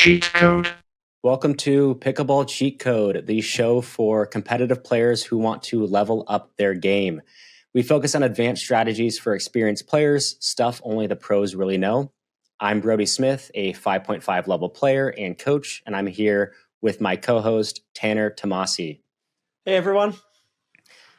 Cheat Code. Welcome to Pickleball Cheat Code, the show for competitive players who want to level up their game. We focus on advanced strategies for experienced players, stuff only the pros really know. I'm Brody Smith, a 5.5 level player and coach, and I'm here with my co-host, Tanner Tomasi. Hey, everyone.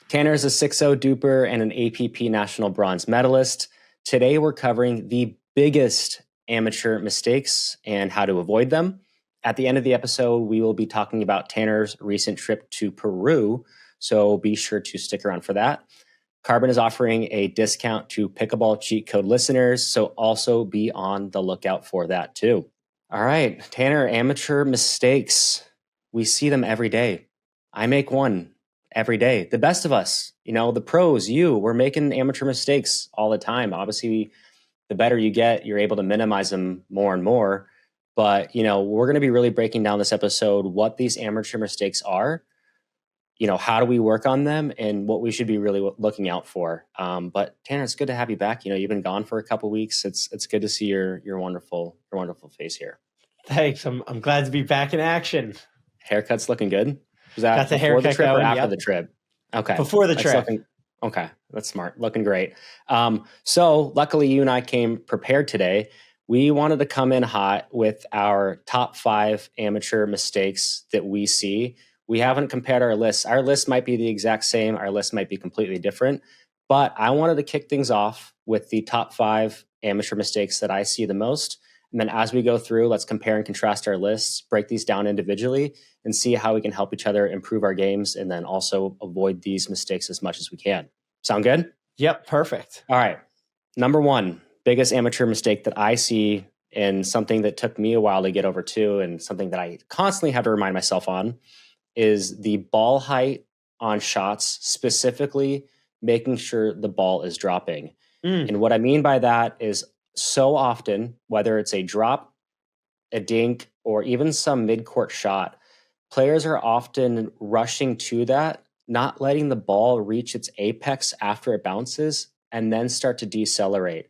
Tanner is a 6-0 duper and an APP national bronze medalist. Today, we're covering the biggest amateur mistakes and how to avoid them. At the end of the episode, we will be talking about Tanner's recent trip to Peru, so be sure to stick around for that. Carbon is offering a discount to Pickleball Cheat Code listeners, so also be on the lookout for that too. All right, Tanner, amateur mistakes. We see them every day. I make one every day. The best of us, the pros, we're making amateur mistakes all the time. Obviously, the better you get, you're able to minimize them more and more. But, we're going to be really breaking down this episode, what these amateur mistakes are, how do we work on them and what we should be really looking out for. But Tanner, it's good to have you back. You've been gone for a couple weeks. It's good to see your wonderful face here. Thanks. I'm glad to be back in action. Haircut's looking good. Was that got the before the trip going, or after the trip? Okay. Before the trip. Okay. That's smart. Looking great. So luckily you and I came prepared today. We wanted to come in hot with our top 5 amateur mistakes that we see. We haven't compared our lists. Our list might be the exact same. Our list might be completely different. But I wanted to kick things off with the top 5 amateur mistakes that I see the most. And then as we go through, let's compare and contrast our lists, break these down individually, and see how we can help each other improve our games and then also avoid these mistakes as much as we can. Sound good? Yep, perfect. All right. Number 1, biggest amateur mistake that I see, and something that took me a while to get over too, and something that I constantly have to remind myself on, is the ball height on shots, specifically making sure the ball is dropping. And what I mean by that is so often, whether it's a drop, a dink, or even some mid-court shot, players are often rushing to that, not letting the ball reach its apex after it bounces, and then start to decelerate.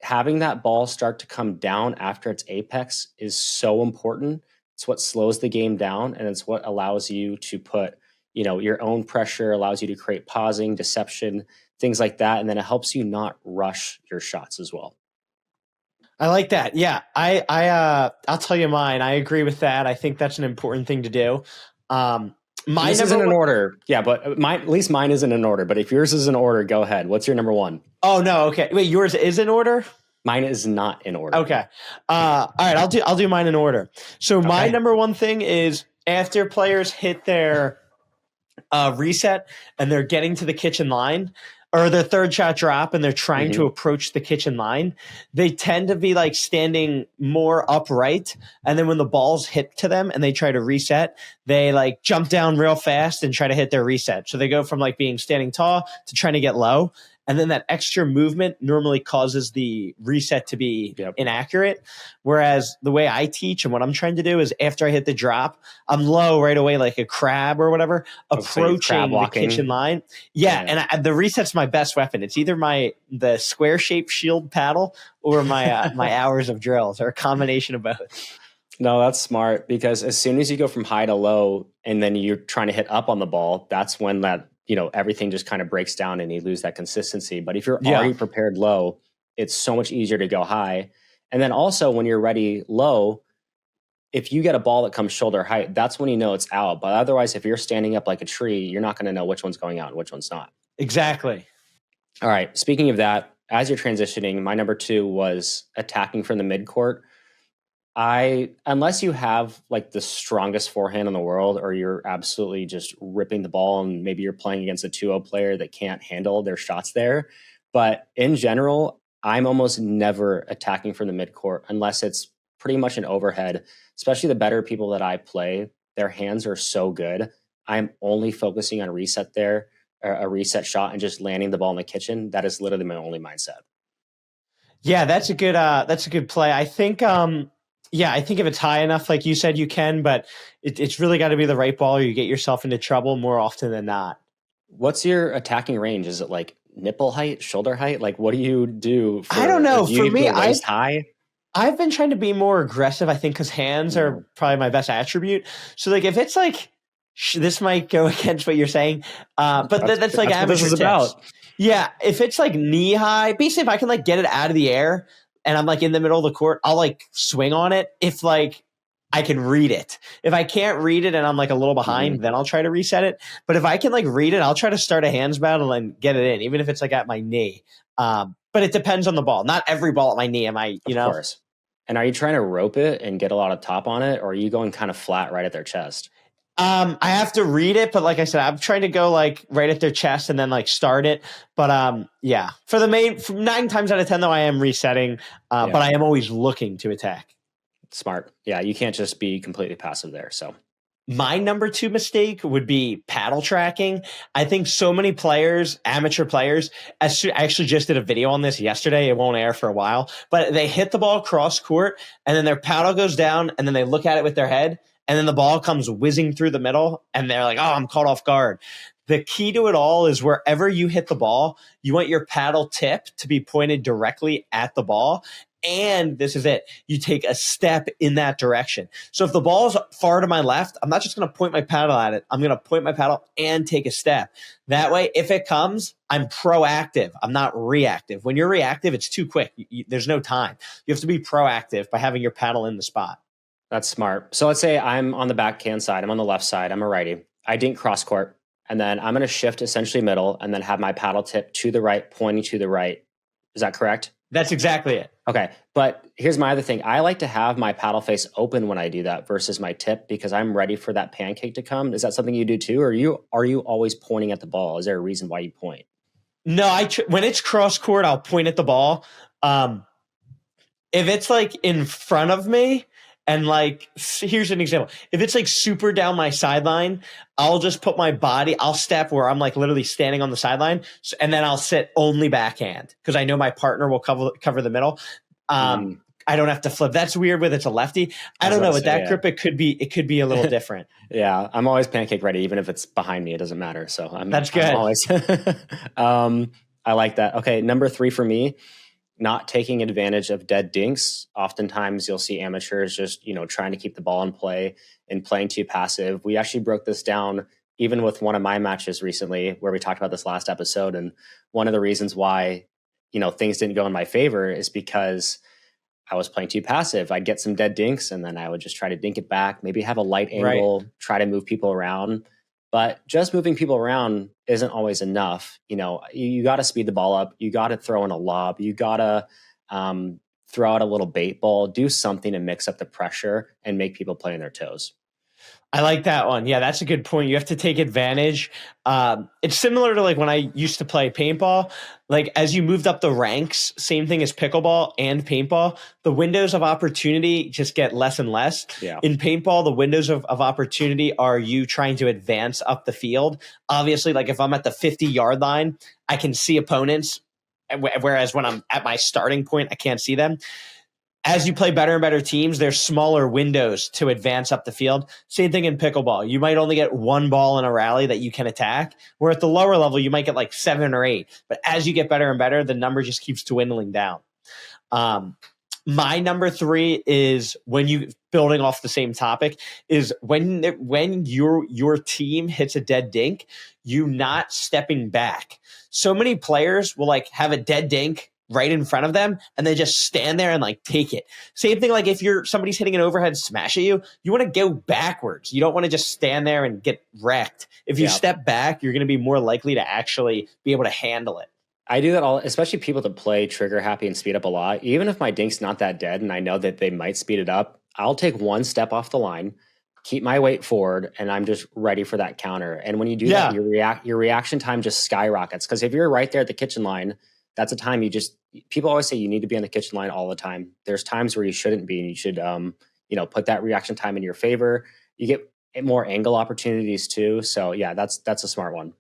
Having that ball start to come down after its apex is so important. It's what slows the game down, and it's what allows you to put, your own pressure, allows you to create pausing, deception, things like that, and then it helps you not rush your shots as well. I like that. Yeah, I'll tell you mine. I agree with that. I think that's an important thing to do. This isn't in order. Yeah, but at least mine isn't in order. But if yours is in order, go ahead. What's your number 1? Oh no. Okay. Wait, yours is in order? Mine is not in order. Okay. All right. I'll do mine in order. So my number 1 thing is after players hit their reset and they're getting to the kitchen line, or their third shot drop and they're trying to approach the kitchen line, they tend to be like standing more upright. And then when the balls hit to them and they try to reset, they like jump down real fast and try to hit their reset. So they go from like being standing tall to trying to get low. And then that extra movement normally causes the reset to be inaccurate. Whereas the way I teach and what I'm trying to do is after I hit the drop, I'm low right away like a crab or whatever, approaching the kitchen line. Yeah. And the reset's my best weapon. It's either the square-shaped shield paddle or my my hours of drills, or a combination of both. No, that's smart, because as soon as you go from high to low and then you're trying to hit up on the ball, that's when that everything just kind of breaks down and you lose that consistency. But if you're already prepared low, it's so much easier to go high. And then also when you're ready low, if you get a ball that comes shoulder height, that's when you know it's out. But otherwise, if you're standing up like a tree, you're not going to know which one's going out and which one's not. Exactly. All right. Speaking of that, as you're transitioning, my number 2 was attacking from the midcourt. Unless you have like the strongest forehand in the world, or you're absolutely just ripping the ball and maybe you're playing against a 2-0 player that can't handle their shots there. But in general, I'm almost never attacking from the midcourt unless it's pretty much an overhead, especially the better people that I play. Their hands are so good. I'm only focusing on reset there, or a reset shot, and just landing the ball in the kitchen. That is literally my only mindset. Yeah, that's a good play. I think I think if it's high enough, like you said, you can, but it's really got to be the right ball or you get yourself into trouble more often than not. What's your attacking range? Is it like nipple height, shoulder height? Like, what do you do? I don't know. Do you for me, waist high? I've been trying to be more aggressive, I think, because hands are probably my best attribute. So like if it's like this might go against what you're saying, but that's like what this amateur is tips. about. Yeah, if it's like knee high, basically if I can like get it out of the air and I'm like in the middle of the court, I'll like swing on it. If like I can read it. If I can't read it and I'm like a little behind, then I'll try to reset it. But if I can like read it, I'll try to start a hands battle and get it in, even if it's like at my knee. But it depends on the ball. Not every ball at my knee am I, you know. Of course. And are you trying to rope it and get a lot of top on it, or are you going kind of flat right at their chest? I have to read it, but like I said, I'm trying to go like right at their chest and then like start it. But yeah, for 9 times out of 10 though, I am resetting, but I am always looking to attack. Smart. Yeah, you can't just be completely passive there. So my number 2 mistake would be paddle tracking. I think so many players, amateur players, I actually just did a video on this yesterday. It won't air for a while, but they hit the ball cross court and then their paddle goes down and then they look at it with their head and then the ball comes whizzing through the middle and they're like, oh, I'm caught off guard. The key to it all is wherever you hit the ball, you want your paddle tip to be pointed directly at the ball. And this is it. You take a step in that direction. So if the ball is far to my left, I'm not just going to point my paddle at it. I'm going to point my paddle and take a step. That way, if it comes, I'm proactive. I'm not reactive. When you're reactive, it's too quick. There's no time. You have to be proactive by having your paddle in the spot. That's smart. So let's say I'm on the backhand side. I'm on the left side. I'm a righty. I dink cross court. And then I'm going to shift essentially middle and then have my paddle tip to the right, pointing to the right. Is that correct? That's exactly it. Okay. But here's my other thing. I like to have my paddle face open when I do that versus my tip because I'm ready for that pancake to come. Is that something you do too? Or are you always pointing at the ball? Is there a reason why you point? No, when it's cross court, I'll point at the ball. If it's like in front of me, and like, here's an example. If it's like super down my sideline, I'll just put my body, I'll step where I'm like literally standing on the sideline. And then I'll sit only backhand because I know my partner will cover the middle. I don't have to flip. That's weird with it's a lefty. I don't know. With that grip, it could be a little different. Yeah. I'm always pancake ready. Even if it's behind me, it doesn't matter. So that's good. I'm always, I like that. Okay. Number 3 for me. Not taking advantage of dead dinks. Oftentimes you'll see amateurs just, trying to keep the ball in play and playing too passive. We actually broke this down even with one of my matches recently where we talked about this last episode. And one of the reasons why, things didn't go in my favor is because I was playing too passive. I'd get some dead dinks and then I would just try to dink it back, maybe have a light angle, try to move people around. But just moving people around isn't always enough. You got to speed the ball up. You got to throw in a lob. You got to throw out a little bait ball, do something to mix up the pressure and make people play on their toes. I like that one. Yeah, that's a good point. You have to take advantage. It's similar to like when I used to play paintball. Like as you moved up the ranks, same thing as pickleball and paintball, the windows of opportunity just get less and less. Yeah. In paintball, the windows of opportunity are you trying to advance up the field. Obviously, like if I'm at the 50-yard line, I can see opponents, whereas when I'm at my starting point, I can't see them. As you play better and better teams, there's smaller windows to advance up the field. Same thing in pickleball. You might only get 1 ball in a rally that you can attack, where at the lower level, you might get like 7 or 8. But as you get better and better, the number just keeps dwindling down. My number 3 is building off the same topic, is when your team hits a dead dink, you not stepping back. So many players will like have a dead dink right in front of them and they just stand there and like take it. Same thing like if somebody's hitting an overhead smash at you, you want to go backwards. You don't want to just stand there and get wrecked. If you step back, you're going to be more likely to actually be able to handle it. I do that especially people that play trigger happy and speed up a lot. Even if my dink's not that dead and I know that they might speed it up, I'll take 1 step off the line, keep my weight forward, and I'm just ready for that counter. And when you do that, your reaction time just skyrockets. Because if you're right there at the kitchen line, that's a time people always say you need to be on the kitchen line all the time. There's times where you shouldn't be, and you should, put that reaction time in your favor. You get more angle opportunities too. So yeah, that's a smart one.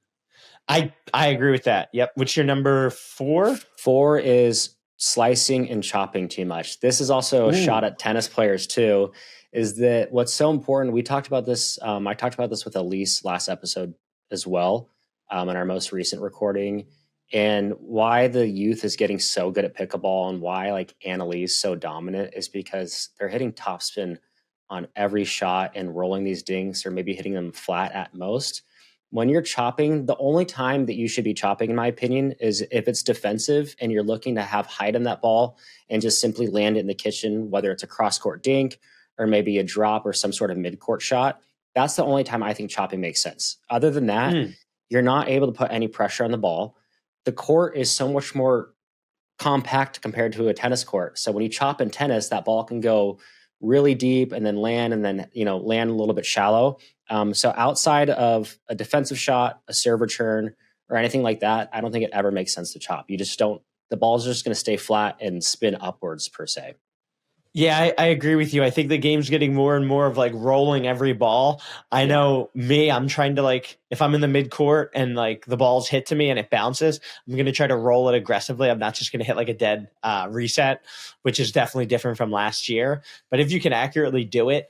I agree with that. Yep. What's your number 4? 4 is slicing and chopping too much. This is also a shot at tennis players too, is that what's so important. We talked about this. I talked about this with Elise last episode as well, in our most recent recording. And why the youth is getting so good at pickleball and why like Annalise so dominant is because they're hitting topspin on every shot and rolling these dinks or maybe hitting them flat at most. When you're chopping, the only time that you should be chopping, in my opinion, is if it's defensive and you're looking to have height on that ball and just simply land it in the kitchen, whether it's a cross-court dink or maybe a drop or some sort of mid-court shot. That's the only time I think chopping makes sense. Other than that, you're not able to put any pressure on the ball. The court is so much more compact compared to a tennis court. So when you chop in tennis, that ball can go really deep and then land land a little bit shallow. So outside of a defensive shot, a serve return, or anything like that, I don't think it ever makes sense to chop. You just don't. The ball's just going to stay flat and spin upwards per se. Yeah, I agree with you. I think the game's getting more and more of like rolling every ball. I know me, I'm trying to like, if I'm in the mid court and like the ball's hit to me and it bounces, I'm going to try to roll it aggressively. I'm not just going to hit like a dead reset, which is definitely different from last year. But if you can accurately do it,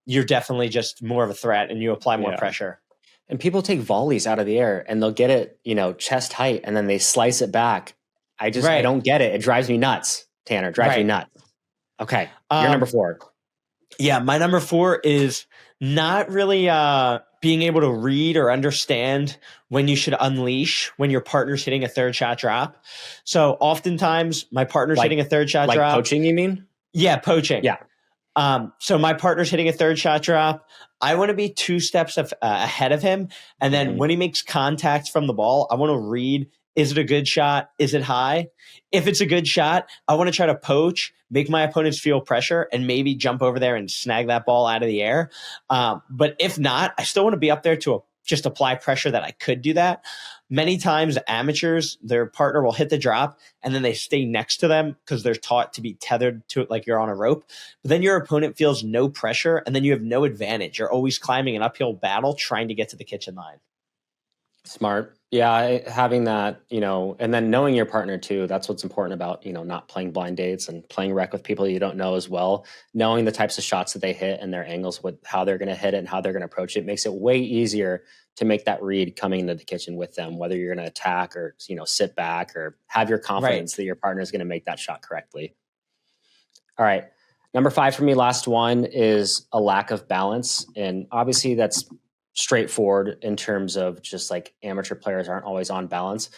you're definitely just more of a threat and you apply more pressure. And people take volleys out of the air and they'll get it, chest height and then they slice it back. I don't get it. It drives me nuts, Tanner. Drives me nuts. Okay, your number 4. Yeah, my number 4 is not really being able to read or understand when you should unleash when your partner's hitting a third shot drop. So oftentimes my partner's hitting a third shot drop. Like poaching, you mean? Yeah, poaching. Yeah. So my partner's hitting a third shot drop. I want to be 2 steps ahead of him. And then when he makes contact from the ball, I want to read, is it a good shot? Is it high? If it's a good shot, I want to try to poach, make my opponents feel pressure, and maybe jump over there and snag that ball out of the air. But if not, I still want to be up there to just apply pressure that I could do that. Many times amateurs, their partner will hit the drop and then they stay next to them because they're taught to be tethered to it like you're on a rope. But then your opponent feels no pressure and then you have no advantage. You're always climbing an uphill battle trying to get to the kitchen line. Smart. Yeah, having that, and then knowing your partner too. That's what's important about, not playing blind dates and playing rec with people you don't know as well. Knowing the types of shots that they hit and their angles with how they're going to hit it and how they're going to approach it makes it way easier to make that read coming into the kitchen with them, whether you're going to attack or, sit back or have your confidence that your partner is going to make that shot correctly. All right. Number 5 for me, last one, is a lack of balance. And obviously that's straightforward in terms of just like amateur players aren't always on balance.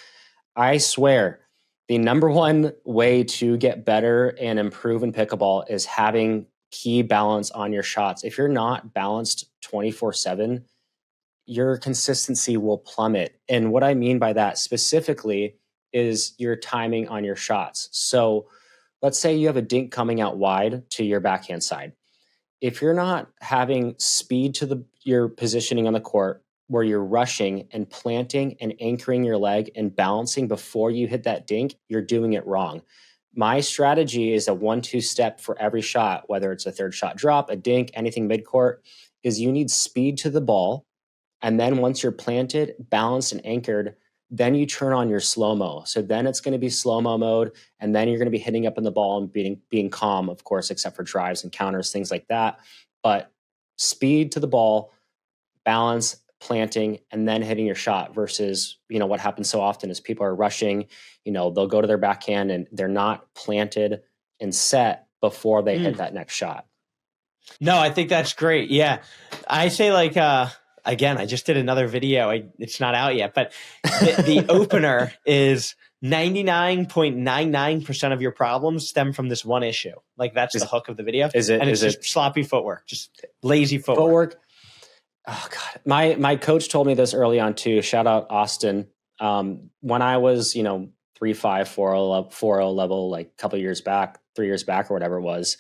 I swear the number one way to get better and improve in pickleball is having key balance on your shots. If you're not balanced 24/7, your consistency will plummet. And what I mean by that specifically is your timing on your shots. So let's say you have a dink coming out wide to your backhand side. If you're not having speed to your positioning on the court where you're rushing and planting and anchoring your leg and balancing before you hit that dink, you're doing it wrong. My strategy is a 1-2 step for every shot, whether it's a third shot drop, a dink, anything midcourt, is you need speed to the ball. And then once you're planted, balanced, and anchored, then you turn on your slow-mo. So then it's going to be slow-mo mode, and then you're going to be hitting up in the ball and being calm, of course, except for drives and counters, things like that. But speed to the ball, balance, planting, and then hitting your shot versus, what happens so often is people are rushing, they'll go to their backhand and they're not planted and set before they hit that next shot. No, I think that's great. Yeah. I say again, I just did another video. It's not out yet, but the opener is 99.99% of your problems stem from this one issue. Like that's the hook of the video. It's just sloppy footwork, just lazy footwork. Oh God. My coach told me this early on too. Shout out Austin. When I was, 3.5, 4.0 level, like a couple of years back, 3 years back or whatever it was,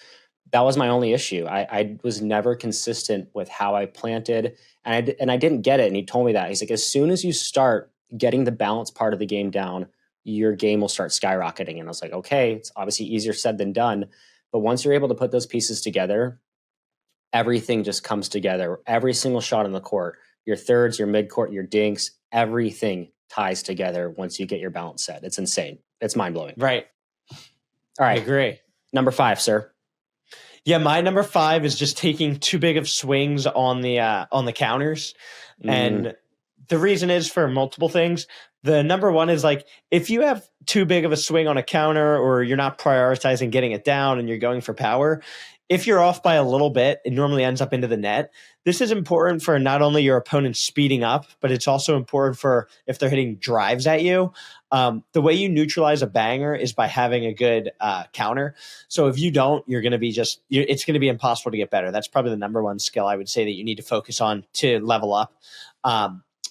that was my only issue. I was never consistent with how I planted and I didn't get it. And he told me that. He's like, as soon as you start getting the balance part of the game down, your game will start skyrocketing. And I was like, okay, it's obviously easier said than done. But once you're able to put those pieces together, everything just comes together. Every single shot on the court, your thirds, your midcourt, your dinks, everything ties together once you get your balance set. It's insane. It's mind-blowing. Right. All right. I agree. Number 5, sir. Yeah, my number 5 is just taking too big of swings on the counters. And the reason is for multiple things, The number one is like, if you have too big of a swing on a counter or you're not prioritizing getting it down and you're going for power, if you're off by a little bit, it normally ends up into the net. This is important for not only your opponent speeding up, but it's also important for if they're hitting drives at you. The way you neutralize a banger is by having a good counter. So if you don't, you're going to be it's going to be impossible to get better. That's probably the number one skill I would say that you need to focus on to level up.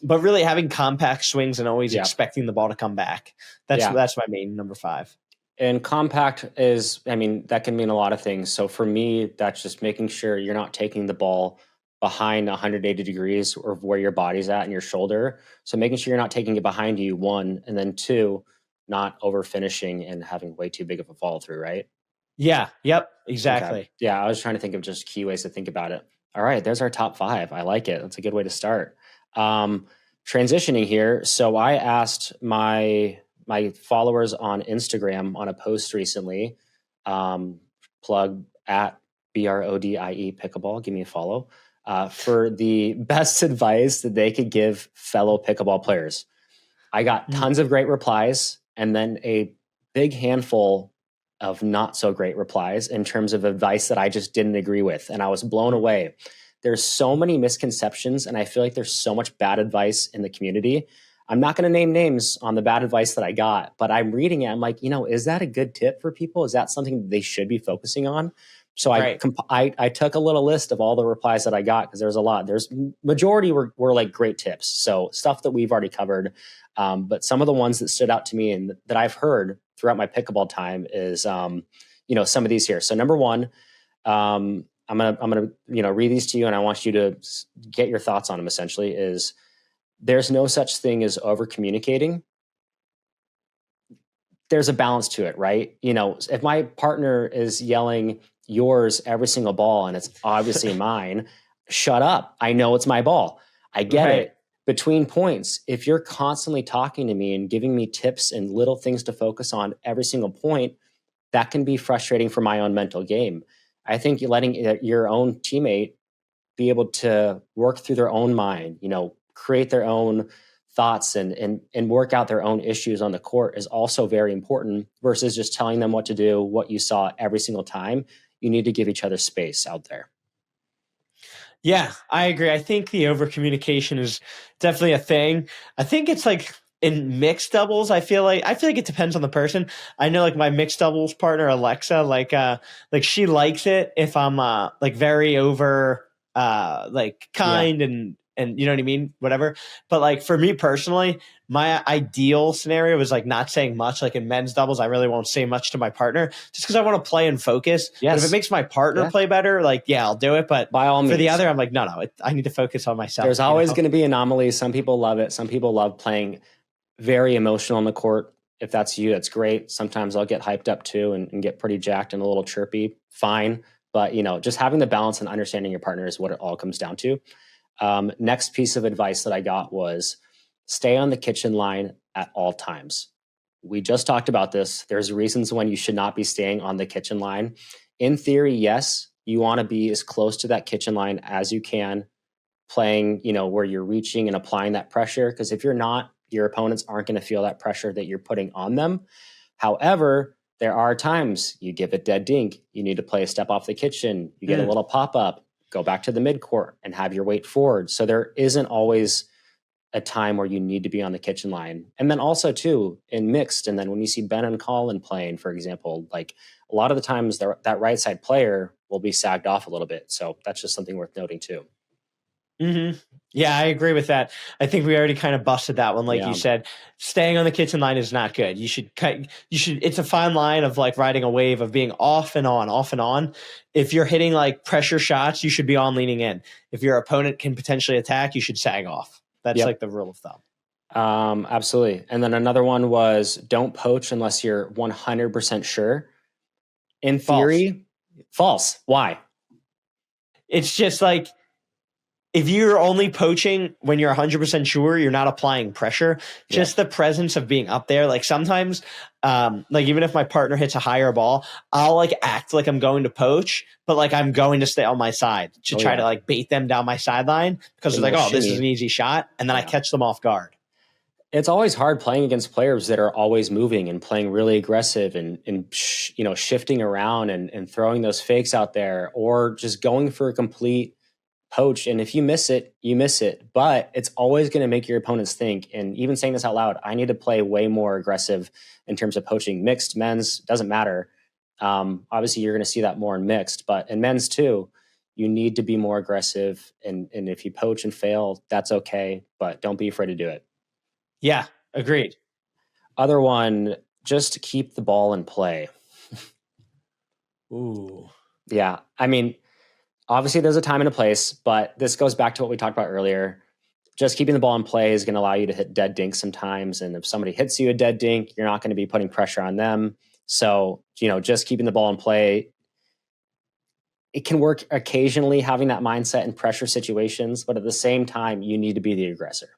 But really having compact swings and always expecting the ball to come back. That's my main number 5. And compact is, I mean, that can mean a lot of things. So for me, that's just making sure you're not taking the ball behind 180 degrees or where your body's at and your shoulder. So making sure you're not taking it behind you, 1, and then 2, not over finishing and having way too big of a follow through, right? Yeah. Yep. Exactly. Okay. Yeah. I was trying to think of just key ways to think about it. All right. There's our top 5. I like it. That's a good way to start. Transitioning here. So I asked my followers on Instagram on a post recently, plug at BRODIE Pickleball, give me a follow, for the best advice that they could give fellow pickleball players. I got tons of great replies and then a big handful of not so great replies in terms of advice that I just didn't agree with. And I was blown away. There's so many misconceptions and I feel like there's so much bad advice in the community. I'm not going to name names on the bad advice that I got, but I'm reading it. I'm like, is that a good tip for people? Is that something they should be focusing on? So I took a little list of all the replies that I got because there's a lot. There's majority were like great tips. So stuff that we've already covered. But some of the ones that stood out to me and that I've heard throughout my pickleball time is, some of these here. So number 1, I'm gonna read these to you and I want you to get your thoughts on them. Essentially, is there's no such thing as over communicating. There's a balance to it, right? If my partner is yelling yours every single ball and it's obviously mine, shut up. I know it's my ball. I get it. Between points, if you're constantly talking to me and giving me tips and little things to focus on every single point, that can be frustrating for my own mental game. I think letting your own teammate be able to work through their own mind, create their own thoughts and work out their own issues on the court is also very important versus just telling them what to do, what you saw every single time. You need to give each other space out there. Yeah, I agree. I think the over communication is definitely a thing. I think it's like in mixed doubles, I feel like it depends on the person. I know like my mixed doubles partner, Alexa, like she likes it if I'm like very over kind and you know what I mean? Whatever. But like for me personally, my ideal scenario is like not saying much. Like in men's doubles, I really won't say much to my partner just because I want to play and focus. Yes. But if it makes my partner play better, like, I'll do it. But by all means, for the other, I'm like, no, I need to focus on myself. There's always going to be anomalies. Some people love it. Some people love playing very emotional on the court. If that's you, that's great. Sometimes I'll get hyped up too and get pretty jacked and a little chirpy. Fine. But, just having the balance and understanding your partner is what it all comes down to. Next piece of advice that I got was stay on the kitchen line at all times. We just talked about this. There's reasons when you should not be staying on the kitchen line. In theory, yes, you want to be as close to that kitchen line as you can, playing, where you're reaching and applying that pressure. Because if you're not, your opponents aren't going to feel that pressure that you're putting on them. However, there are times you give it dead dink. You need to play a step off the kitchen. You get a little pop-up. Go back to the midcourt and have your weight forward. So there isn't always a time where you need to be on the kitchen line. And then also too, in mixed, and then when you see Ben and Colin playing, for example, like a lot of the times that right side player will be sagged off a little bit. So that's just something worth noting too. Mm-hmm. Yeah, I agree with that. I think we already kind of busted that one. Like you said, staying on the kitchen line is not good. It's a fine line of like riding a wave of being off and on, off and on. If you're hitting like pressure shots, you should be on leaning in. If your opponent can potentially attack, you should sag off. That's like the rule of thumb. Absolutely. And then another one was don't poach unless you're 100% sure. In theory, false. Why? It's just like, if you're only poaching when you're 100% sure, you're not applying pressure. Just the presence of being up there. Like sometimes, like even if my partner hits a higher ball, I'll like act like I'm going to poach, but like I'm going to stay on my side to try to like bait them down my sideline because they're like, oh, this is an easy shot. And then I catch them off guard. It's always hard playing against players that are always moving and playing really aggressive and shifting around and throwing those fakes out there, or just going for a complete poach. And if you miss it, you miss it. But it's always going to make your opponents think. And even saying this out loud, I need to play way more aggressive in terms of poaching. Mixed, men's, doesn't matter. Obviously, you're going to see that more in mixed, but in men's too, you need to be more aggressive. And if you poach and fail, that's okay. But don't be afraid to do it. Yeah, agreed. Other one, just keep the ball in play. Ooh. Yeah. I mean, obviously there's a time and a place, but this goes back to what we talked about earlier. Just keeping the ball in play is going to allow you to hit dead dinks sometimes. And if somebody hits you a dead dink, you're not going to be putting pressure on them. So, just keeping the ball in play, it can work occasionally, having that mindset in pressure situations, but at the same time, you need to be the aggressor.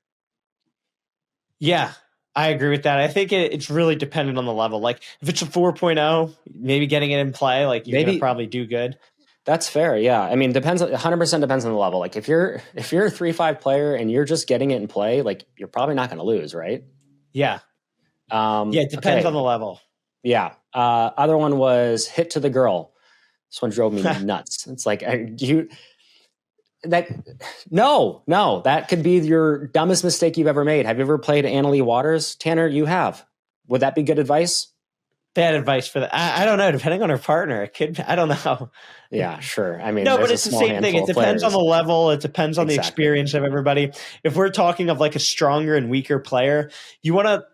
Yeah, I agree with that. I think it's really dependent on the level. Like if it's a 4.0, maybe getting it in play, like you're going to probably do good. That's fair. Yeah. I mean, 100% depends on the level. Like if you're a 3-5 player and you're just getting it in play, like you're probably not going to lose, right? Yeah. It depends on the level. Yeah. Other one was hit to the girl. This one drove me nuts. It's like, no, that could be your dumbest mistake you've ever made. Have you ever played Annalie Waters? Tanner, you have. Would that be good advice? Bad advice for that. I don't know. Depending on her partner, it could. I don't know. Yeah, sure. I mean, no, but it's the same thing. It depends on the level. It depends on the experience of everybody. If we're talking of like a stronger and weaker player,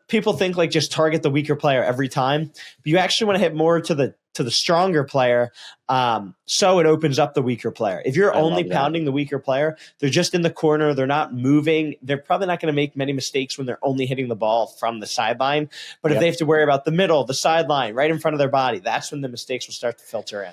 people think like just target the weaker player every time. But you actually want to hit more to the stronger player, so it opens up the weaker player. If you're only pounding the weaker player, they're just in the corner, they're not moving, they're probably not going to make many mistakes when they're only hitting the ball from the sideline. But if they have to worry about the middle, the sideline, right in front of their body, that's when the mistakes will start to filter in.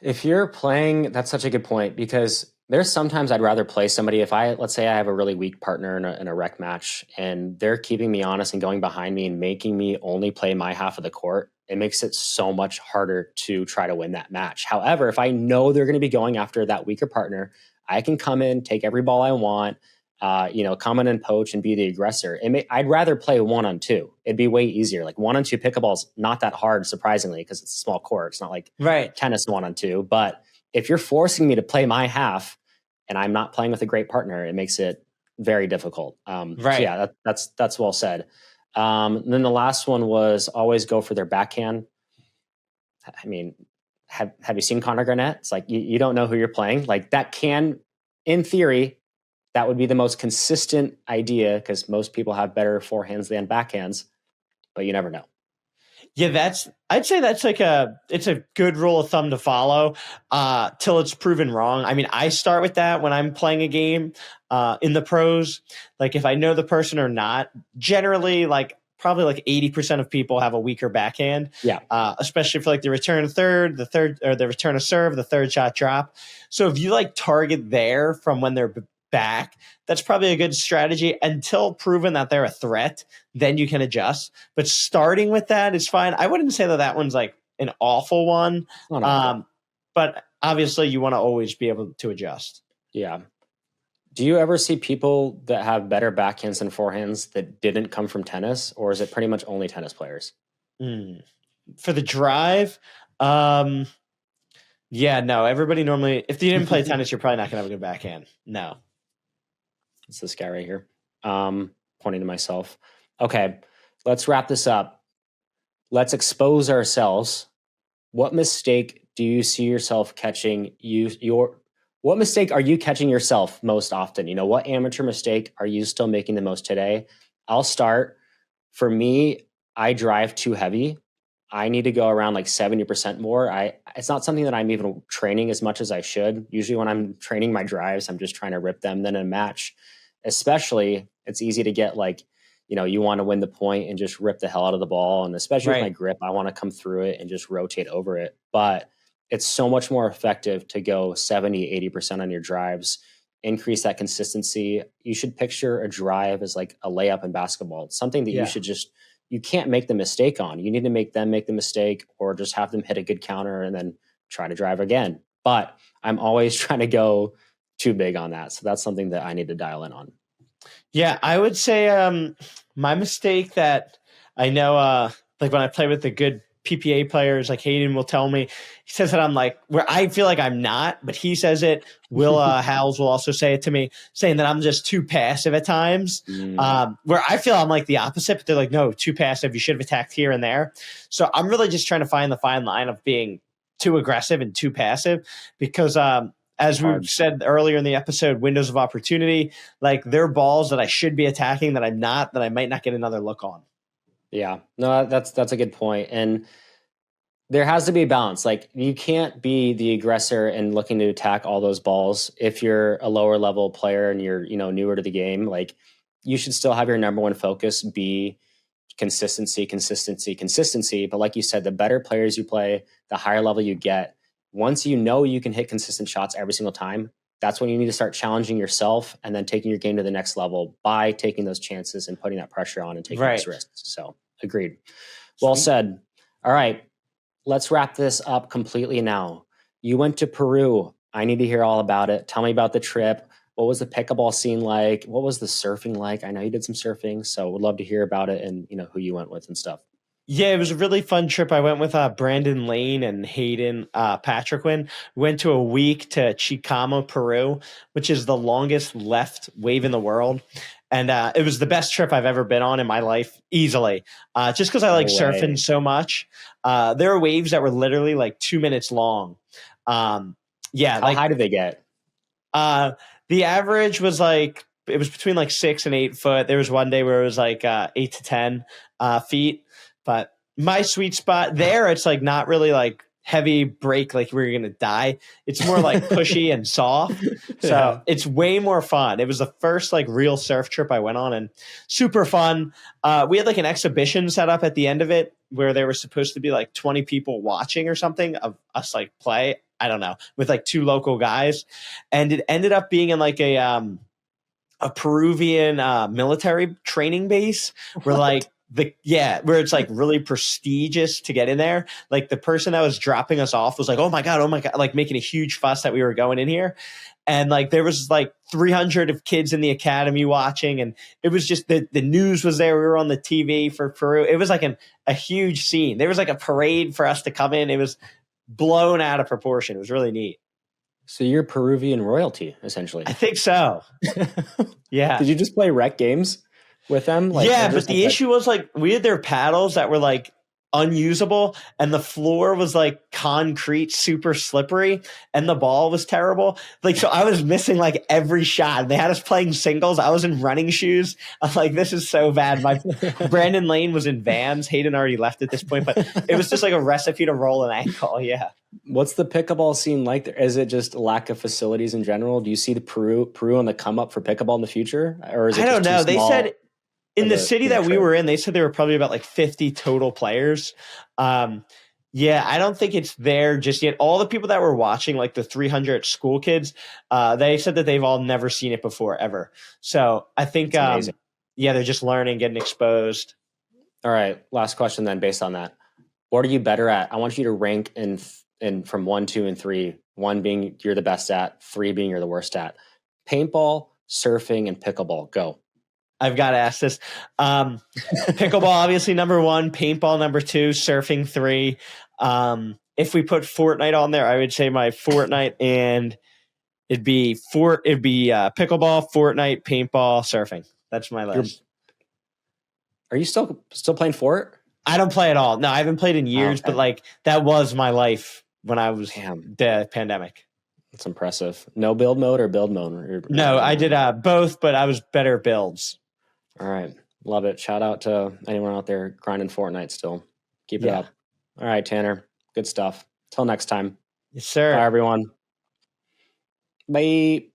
If you're playing, that's such a good point, because there's sometimes I'd rather play somebody if let's say I have a really weak partner in a rec match and they're keeping me honest and going behind me and making me only play my half of the court. It makes it so much harder to try to win that match. However, if I know they're going to be going after that weaker partner, I can come in, take every ball I want, come in and poach and be the aggressor. I'd rather play 1-on-2. It'd be way easier. Like 1-on-2 pickleball's not that hard, surprisingly, because it's a small court. It's not like tennis 1-on-2. But if you're forcing me to play my half and I'm not playing with a great partner, it makes it very difficult. So yeah, that's well said. Then the last one was always go for their backhand. I mean, have you seen Connor Garnett? It's like you don't know who you're playing. Like that can, in theory, that would be the most consistent idea because most people have better forehands than backhands, but you never know. Yeah, I'd say that's it's a good rule of thumb to follow till it's proven wrong. I mean, I start with that when I'm playing a game in the pros. Like if I know the person or not, generally probably 80% of people have a weaker backhand. Yeah. Especially for the return of the return of serve, the third shot drop. So if you target there from when they're back, that's probably a good strategy until proven that they're a threat. Then you can adjust. But starting with that is fine. I wouldn't say that one's an awful one. But obviously you want to always be able to adjust. Yeah. Do you ever see people that have better backhands than forehands that didn't come from tennis, or is it pretty much only tennis players? For the drive, yeah, no. Everybody normally, if you didn't play tennis, you're probably not going to have a good backhand. No. It's this guy right here, pointing to myself. Okay, let's wrap this up. Let's expose ourselves. What mistake do you see yourself catching? What mistake are you catching yourself most often? What amateur mistake are you still making the most today? I'll start. For me, I drive too heavy. I need to go around 70% more. It's not something that I'm even training as much as I should. Usually when I'm training my drives, I'm just trying to rip them. Then in a match, especially, it's easy to get you want to win the point and just rip the hell out of the ball. And especially with my grip, I want to come through it and just rotate over it. But it's so much more effective to go 70, 80% on your drives, increase that consistency. You should picture a drive as a layup in basketball. It's something that you can't make the mistake on. You need to make them make the mistake or just have them hit a good counter and then try to drive again. But I'm always trying to go too big on that. So that's something that I need to dial in on. Yeah, I would say my mistake that I know, like when I play with the good PPA players, like Hayden will tell me, he says that I'm like, where I feel like I'm not, but he says it. Will Howells will also say it to me, saying that I'm just too passive at times, where I feel I'm like the opposite, but they're like, no, too passive. You should have attacked here and there. So I'm really just trying to find the fine line of being too aggressive and too passive because as we said earlier in the episode, windows of opportunity, like they're balls that I should be attacking that I'm not, that I might not get another look on. Yeah, no, that's a good point. And there has to be a balance. Like you can't be the aggressor and looking to attack all those balls if you're a lower level player and you're, newer to the game. Like you should still have your number one focus be consistency, consistency, consistency. But like you said, the better players you play, the higher level you get. Once you know you can hit consistent shots every single time, that's when you need to start challenging yourself and then taking your game to the next level by taking those chances and putting that pressure on and taking those risks. So agreed. Well said. All right. Let's wrap this up completely now. You went to Peru. I need to hear all about it. Tell me about the trip. What was the pickleball scene like? What was the surfing like? I know you did some surfing, so would love to hear about it and who you went with and stuff. Yeah, it was a really fun trip. I went with Brandon Lane and Hayden Patrickman. Went to a week to Chicamo, Peru, which is the longest left wave in the world. And it was the best trip I've ever been on in my life, easily. Just because I like surfing so much. There were waves that were literally like 2 minutes long. How high did they get? The average was like, it was between like 6 and 8 foot. There was one day where it was like 8 to 10 feet. But my sweet spot there, it's like not really like heavy break, like we're going to die. It's more like pushy and soft. So it's way more fun. It was the first like real surf trip I went on and super fun. We had like an exhibition set up at the end of it where there were supposed to be like 20 people watching or something of us like play. I don't know, with like 2 local guys. And it ended up being in like a Peruvian military training base where like where it's like really prestigious to get in there. Like the person that was dropping us off was like, oh my God, like making a huge fuss that we were going in here. And like there was like 300 of kids in the academy watching, and it was just the news was there. We were on the TV for Peru. It was like a huge scene. There was like a parade for us to come in. It was blown out of proportion. It was really neat. So you're Peruvian royalty, essentially. I think so. Yeah. Did you just play rec games with them? Like, yeah, but the issue was like we had their paddles that were like unusable, and the floor was like concrete, super slippery, and the ball was terrible. Like, so I was missing like every shot. They had us playing singles. I was in running shoes. I'm like, this is so bad. My Brandon Lane was in Vans. Hayden already left at this point, but it was just like a recipe to roll an ankle. Yeah. What's the pickleball scene like there? Is it just lack of facilities in general? Do you see the Peru on the come up for pickleball in the future? Or is it I don't know. They said in the city that we were in, they said there were probably about like 50 total players. Yeah, I don't think it's there just yet. All the people that were watching, like the 300 school kids, they said that they've all never seen it before, ever. So I think, they're just learning, getting exposed. All right. Last question then, based on that. What are you better at? I want you to rank in from 1, 2, and 3. 1 being you're the best at, 3 being you're the worst at. Paintball, surfing, and pickleball. Go. I've got to ask this. Pickleball, obviously number 1, paintball number 2, surfing 3. If we put Fortnite on there, I would say my Fortnite, and it'd be pickleball, Fortnite, paintball, surfing. That's my list. Are you still playing Fort? I don't play at all. No, I haven't played in years, but like that was my life when I was the pandemic. That's impressive. No build mode or build mode? No, I did both, but I was better at builds. All right. Love it. Shout out to anyone out there grinding Fortnite still. Keep it up. All right, Tanner. Good stuff. Till next time. Yes, sir. Bye, everyone. Bye.